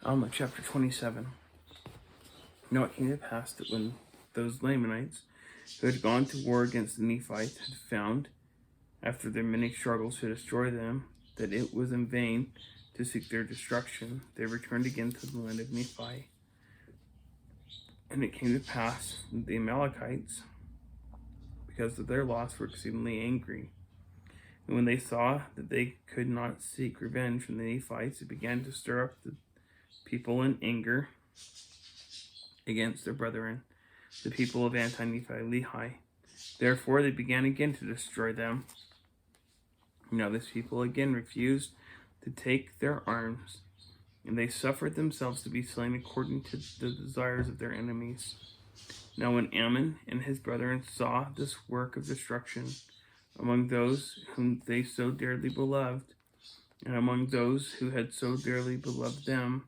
Alma chapter 27. Now it came to pass that when those Lamanites who had gone to war against the Nephites had found, after their many struggles to destroy them, that it was in vain to seek their destruction, they returned again to the land of Nephi. And it came to pass that the Amalekites, because of their loss, were exceedingly angry. And when they saw that they could not seek revenge from the Nephites, they began to stir up the people in anger against their brethren, the people of Anti-Nephi-Lehi. Therefore they began again to destroy them. Now this people again refused to take their arms, and they suffered themselves to be slain according to the desires of their enemies. Now when Ammon and his brethren saw this work of destruction among those whom they so dearly beloved, and among those who had so dearly beloved them,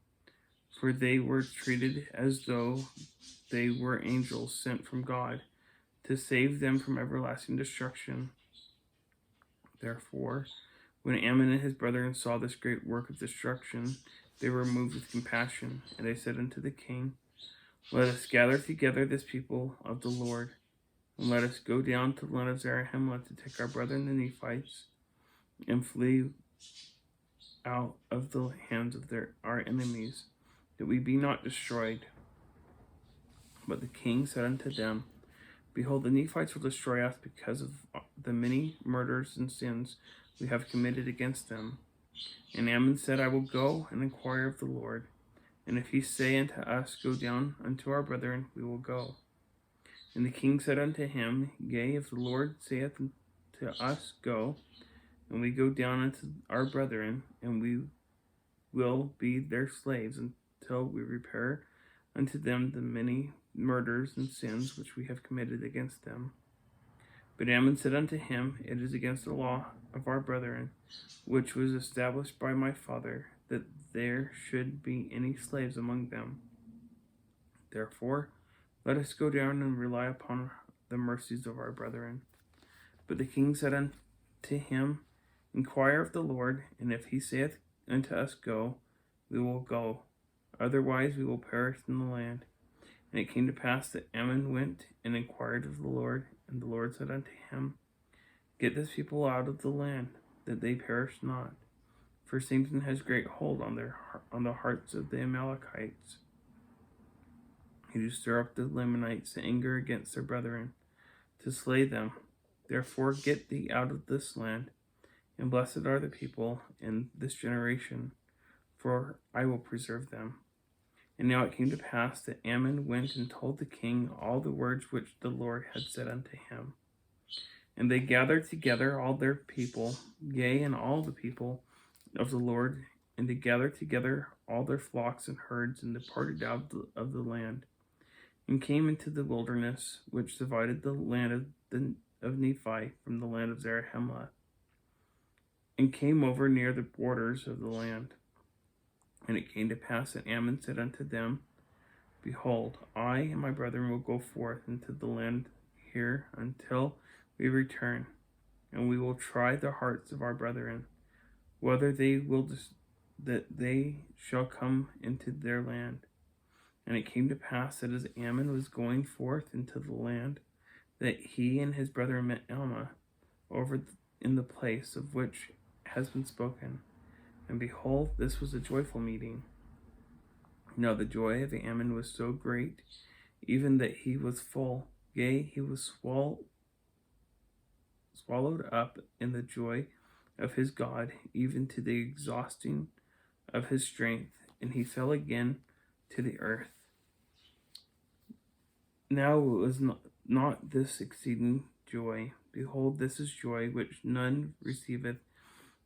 for they were treated as though they were angels sent from God to save them from everlasting destruction. Therefore, when Ammon and his brethren saw this great work of destruction, they were moved with compassion, and they said unto the king, Let us gather together this people of the Lord, and let us go down to the land of Zarahemla to take our brethren the Nephites, and flee out of the hands of our enemies, that we be not destroyed. But the king said unto them, Behold, the Nephites will destroy us because of the many murders and sins we have committed against them. And Ammon said, I will go and inquire of the Lord, and if he say unto us, Go down unto our brethren, we will go. And the king said unto him, Yea, if the Lord saith unto us, Go, and we go down unto our brethren, and we will be their slaves until we repair unto them the many murders and sins which we have committed against them. But Ammon said unto him, It is against the law of our brethren, which was established by my father, that there should be any slaves among them. Therefore, let us go down and rely upon the mercies of our brethren. But the king said unto him, Inquire of the Lord, and if he saith unto us, Go, we will go. Otherwise we will perish in the land. And it came to pass that Ammon went and inquired of the Lord, and the Lord said unto him, Get this people out of the land, that they perish not. For Satan has great hold on the hearts of the Amalekites, who do stir up the Lamanites to anger against their brethren, to slay them. Therefore get thee out of this land, and blessed are the people in this generation, for I will preserve them. And now it came to pass that Ammon went and told the king all the words which the Lord had said unto him. And they gathered together all their people, yea, and all the people of the Lord, and they gathered together all their flocks and herds, and departed out of the land, and came into the wilderness, which divided the land of Nephi from the land of Zarahemla, and came over near the borders of the land. And it came to pass that Ammon said unto them, Behold, I and my brethren will go forth into the land here until we return, and we will try the hearts of our brethren, whether they will that they shall come into their land. And it came to pass that as Ammon was going forth into the land, that he and his brethren met Alma over in the place of which has been spoken. And behold, this was a joyful meeting. Now the joy of Ammon was so great, even that he was full, yea, he was swallowed up in the joy of his God, even to the exhausting of his strength, and he fell again to the earth. Now it was not this exceeding joy. Behold, this is joy which none receiveth,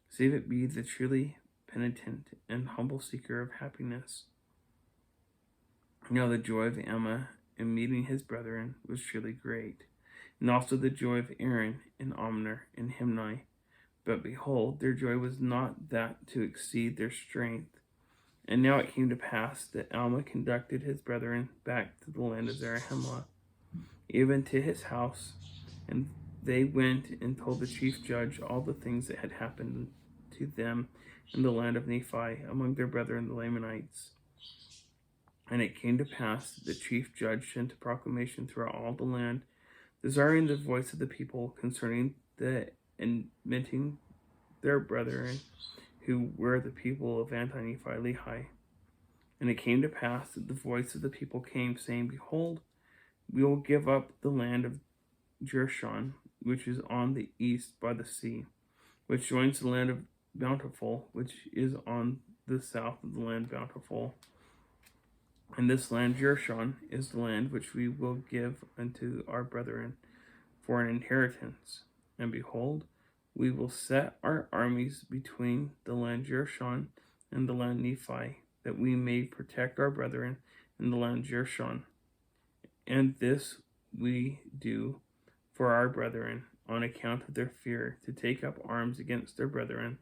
save it be the truly penitent and humble seeker of happiness. Now the joy of Alma in meeting his brethren was truly great, and also the joy of Aaron and Omner and Himni. But behold, their joy was not that to exceed their strength. And now it came to pass that Alma conducted his brethren back to the land of Zarahemla, even to his house, and they went and told the chief judge all the things that had happened to them in the land of Nephi, among their brethren the Lamanites. And it came to pass that the chief judge sent a proclamation throughout all the land, desiring the voice of the people concerning the admitting their brethren, who were the people of Anti-Nephi-Lehi. And it came to pass that the voice of the people came, saying, Behold, we will give up the land of Jershon, which is on the east by the sea, which joins the land of Bountiful, which is on the south of the land Bountiful. And this land Jershon is the land which we will give unto our brethren for an inheritance. And behold, we will set our armies between the land Jershon and the land Nephi, that we may protect our brethren in the land Jershon. And this we do for our brethren on account of their fear to take up arms against their brethren,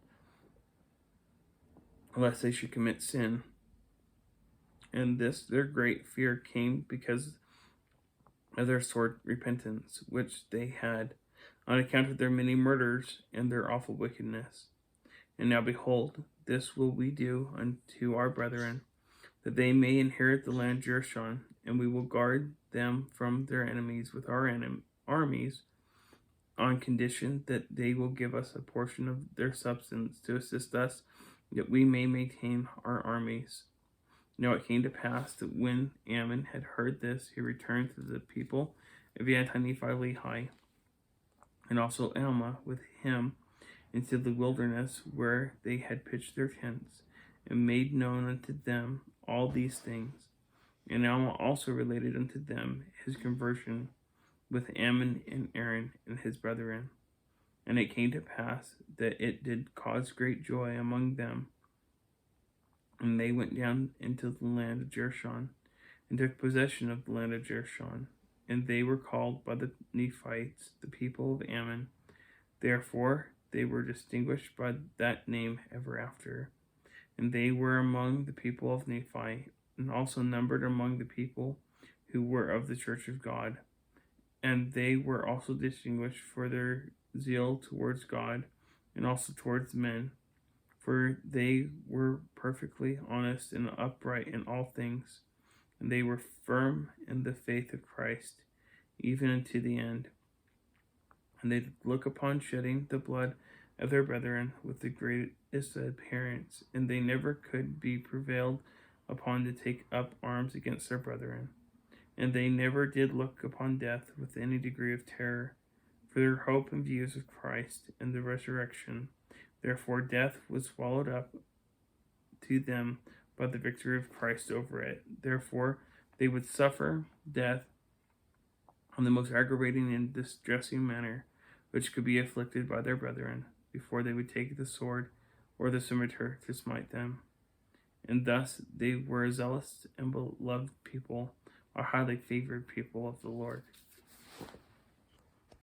lest they should commit sin. And this their great fear came because of their sore repentance, which they had, on account of their many murders and their awful wickedness. And now behold, this will we do unto our brethren, that they may inherit the land Jershon, and we will guard them from their enemies with our armies, on condition that they will give us a portion of their substance to assist us, that we may maintain our armies. Now it came to pass that when Ammon had heard this, he returned to the people of Anti-Nephi-Lehi, and also Alma with him, into the wilderness where they had pitched their tents, and made known unto them all these things. And Alma also related unto them his conversion with Ammon and Aaron and his brethren. And it came to pass that it did cause great joy among them. And they went down into the land of Jershon, and took possession of the land of Jershon. And they were called by the Nephites the people of Ammon. Therefore they were distinguished by that name ever after. And they were among the people of Nephi, and also numbered among the people who were of the church of God. And they were also distinguished for their zeal towards God, and also towards men. For they were perfectly honest and upright in all things, and they were firm in the faith of Christ, even unto the end. And they look upon shedding the blood of their brethren with the greatest abhorrence, and they never could be prevailed upon to take up arms against their brethren. And they never did look upon death with any degree of terror, for their hope and views of Christ and the resurrection. Therefore death was swallowed up to them by the victory of Christ over it. Therefore they would suffer death on the most aggravating and distressing manner which could be afflicted by their brethren, before they would take the sword or the scimitar to smite them. And thus they were a zealous and beloved people, a highly favored people of the Lord.